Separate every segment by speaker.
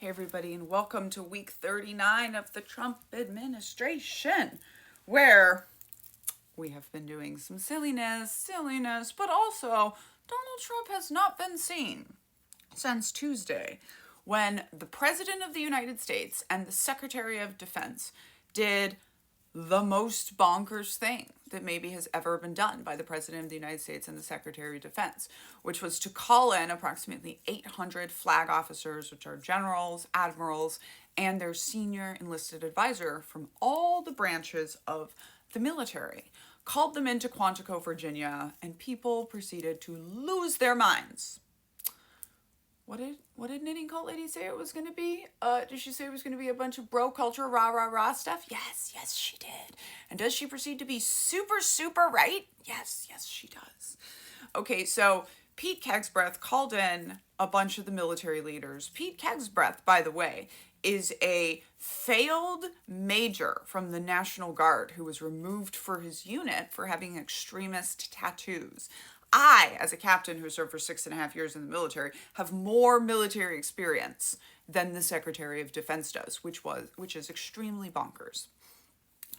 Speaker 1: Hey everybody, and welcome to week 39 of the Trump administration, where we have been doing some silliness, but also Donald Trump has not been seen since Tuesday, when the President of the United States and the Secretary of Defense did the most bonkers thing that maybe has ever been done by the President of the United States and the Secretary of Defense, which was to call in approximately 800 flag officers, which are generals, admirals, and their senior enlisted advisor from all the branches of the military. Called them into Quantico, Virginia, and people proceeded to lose their minds. What did Knitting Cult Lady say it was going to be? Did she say it was going to be a bunch of bro culture, rah, rah, rah stuff? Yes, she did. And does she proceed to be super, super right? Yes, she does. Okay, so Pete Hegseth called in a bunch of the military leaders. Pete Hegseth, by the way, is a failed major from the National Guard who was removed for his unit for having extremist tattoos. I, as a captain who served for 6.5 years in the military, have more military experience than the Secretary of Defense does, which is extremely bonkers.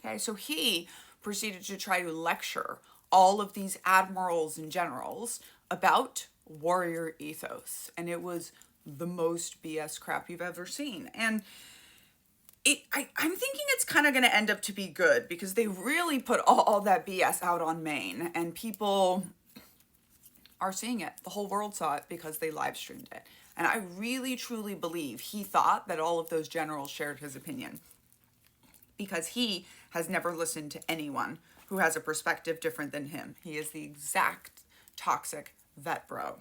Speaker 1: Okay, so he proceeded to try to lecture all of these admirals and generals about warrior ethos, and it was the most BS crap you've ever seen. And I'm thinking it's kind of going to end up to be good, because they really put all that BS out on Maine, and people are seeing it. The whole world saw it because they live streamed it. And I really, truly believe he thought that all of those generals shared his opinion, because he has never listened to anyone who has a perspective different than him. He is the exact toxic vet bro.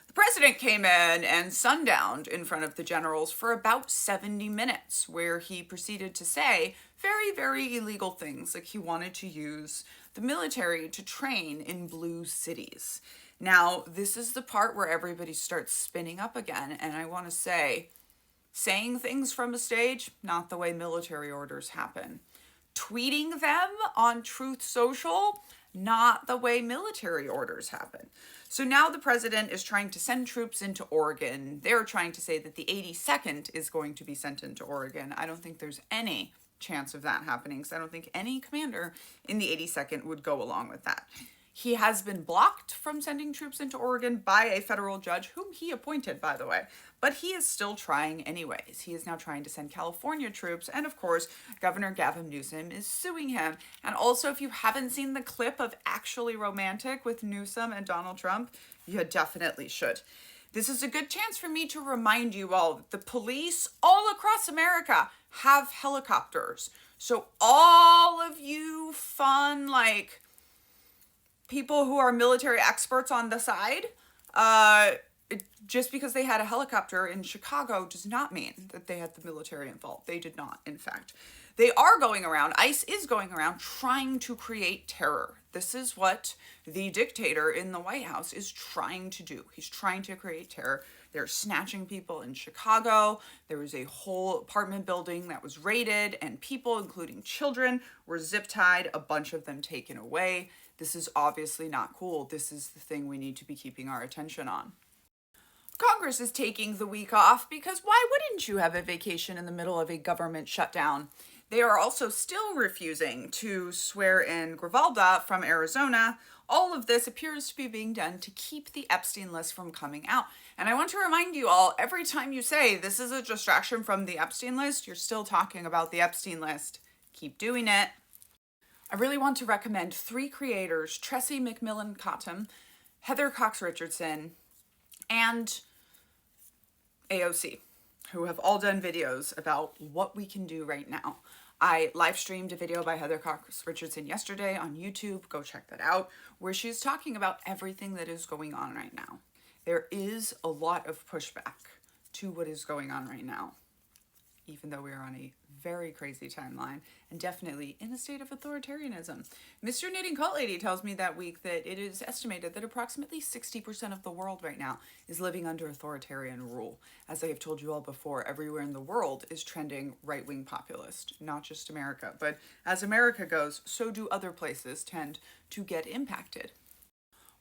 Speaker 1: The president came in and sundowned in front of the generals for about 70 minutes, where he proceeded to say very, very illegal things, like he wanted to use the military to train in blue cities. Now, this is the part where everybody starts spinning up again, and I want to say, saying things from a stage, not the way military orders happen. Tweeting them on Truth Social, not the way military orders happen. So now the president is trying to send troops into Oregon. They're trying to say that the 82nd is going to be sent into Oregon. I don't think there's any chance of that happening, because I don't think any commander in the 82nd would go along with that. He has been blocked from sending troops into Oregon by a federal judge, whom he appointed, by the way. But he is still trying anyways. He is now trying to send California troops. And of course, Governor Gavin Newsom is suing him. And also, if you haven't seen the clip of Actually Romantic with Newsom and Donald Trump, you definitely should. This is a good chance for me to remind you all that the police all across America have helicopters. So all of you fun, people who are military experts on the side, just because they had a helicopter in Chicago does not mean that they had the military involved. They did not, in fact. They are going around, ICE is going around trying to create terror. This is what the dictator in the White House is trying to do. He's trying to create terror. They're snatching people in Chicago. There was a whole apartment building that was raided, and people, including children, were zip-tied, a bunch of them taken away. This is obviously not cool. This is the thing we need to be keeping our attention on. Congress is taking the week off because why wouldn't you have a vacation in the middle of a government shutdown? They are also still refusing to swear in Grijalva from Arizona. All of this appears to be being done to keep the Epstein list from coming out. And I want to remind you all, every time you say this is a distraction from the Epstein list, you're still talking about the Epstein list. Keep doing it. I really want to recommend 3 creators, Tressie, McMillan, Cottom, Heather Cox Richardson, and AOC, who have all done videos about what we can do right now. I live streamed a video by Heather Cox Richardson yesterday on YouTube. Go check that out, where she's talking about everything that is going on right now. There is a lot of pushback to what is going on right now, even though we are on a very crazy timeline and definitely in a state of authoritarianism. Mr. Knitting Cult Lady tells me that week that it is estimated that approximately 60% of the world right now is living under authoritarian rule. As I have told you all before, everywhere in the world is trending right-wing populist, not just America. But as America goes, so do other places tend to get impacted.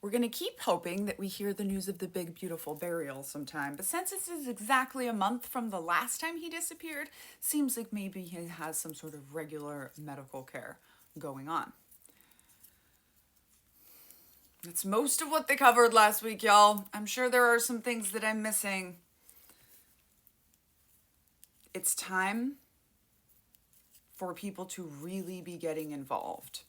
Speaker 1: We're going to keep hoping that we hear the news of the big, beautiful burial sometime. But since this is exactly a month from the last time he disappeared, seems like maybe he has some sort of regular medical care going on. That's most of what they covered last week, y'all. I'm sure there are some things that I'm missing. It's time for people to really be getting involved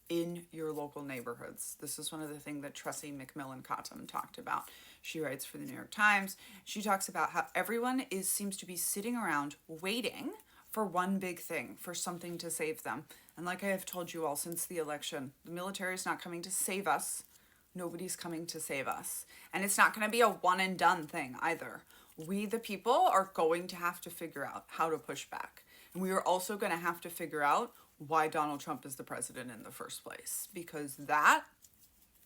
Speaker 1: in your local neighborhoods. This is one of the things that Tressie McMillan Cottom talked about. She writes for the New York Times. She talks about how everyone seems to be sitting around waiting for one big thing, for something to save them. And like I have told you all since the election, the military is not coming to save us. Nobody's coming to save us. And it's not going to be a one and done thing either. We, the people, are going to have to figure out how to push back. And we are also going to have to figure out why Donald Trump is the president in the first place. Because that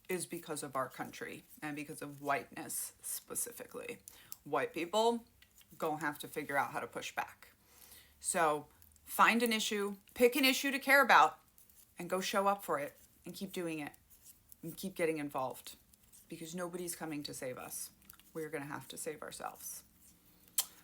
Speaker 1: is because of our country and because of whiteness specifically. White people gonna have to figure out how to push back. So find an issue, pick an issue to care about, and go show up for it and keep doing it and keep getting involved, because nobody's coming to save us. We're gonna have to save ourselves.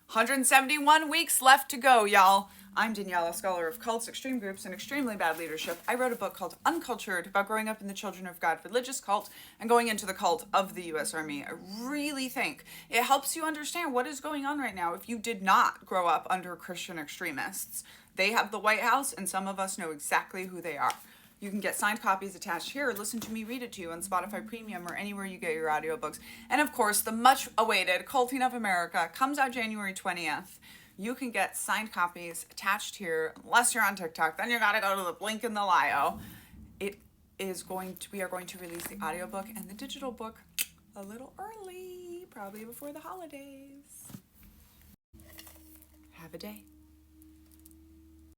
Speaker 1: 171 weeks left to go, y'all. I'm Daniella, scholar of cults, extreme groups, and extremely bad leadership. I wrote a book called Uncultured about growing up in the Children of God religious cult and going into the cult of the U.S. Army. I really think it helps you understand what is going on right now if you did not grow up under Christian extremists. They have the White House, and some of us know exactly who they are. You can get signed copies attached here, or listen to me read it to you on Spotify Premium or anywhere you get your audiobooks. And of course, the much awaited Culting of America comes out January 20th. You can get signed copies attached here, unless you're on TikTok. Then you gotta go to the link in the bio. We are going to release the audiobook and the digital book a little early, probably before the holidays. Have a day.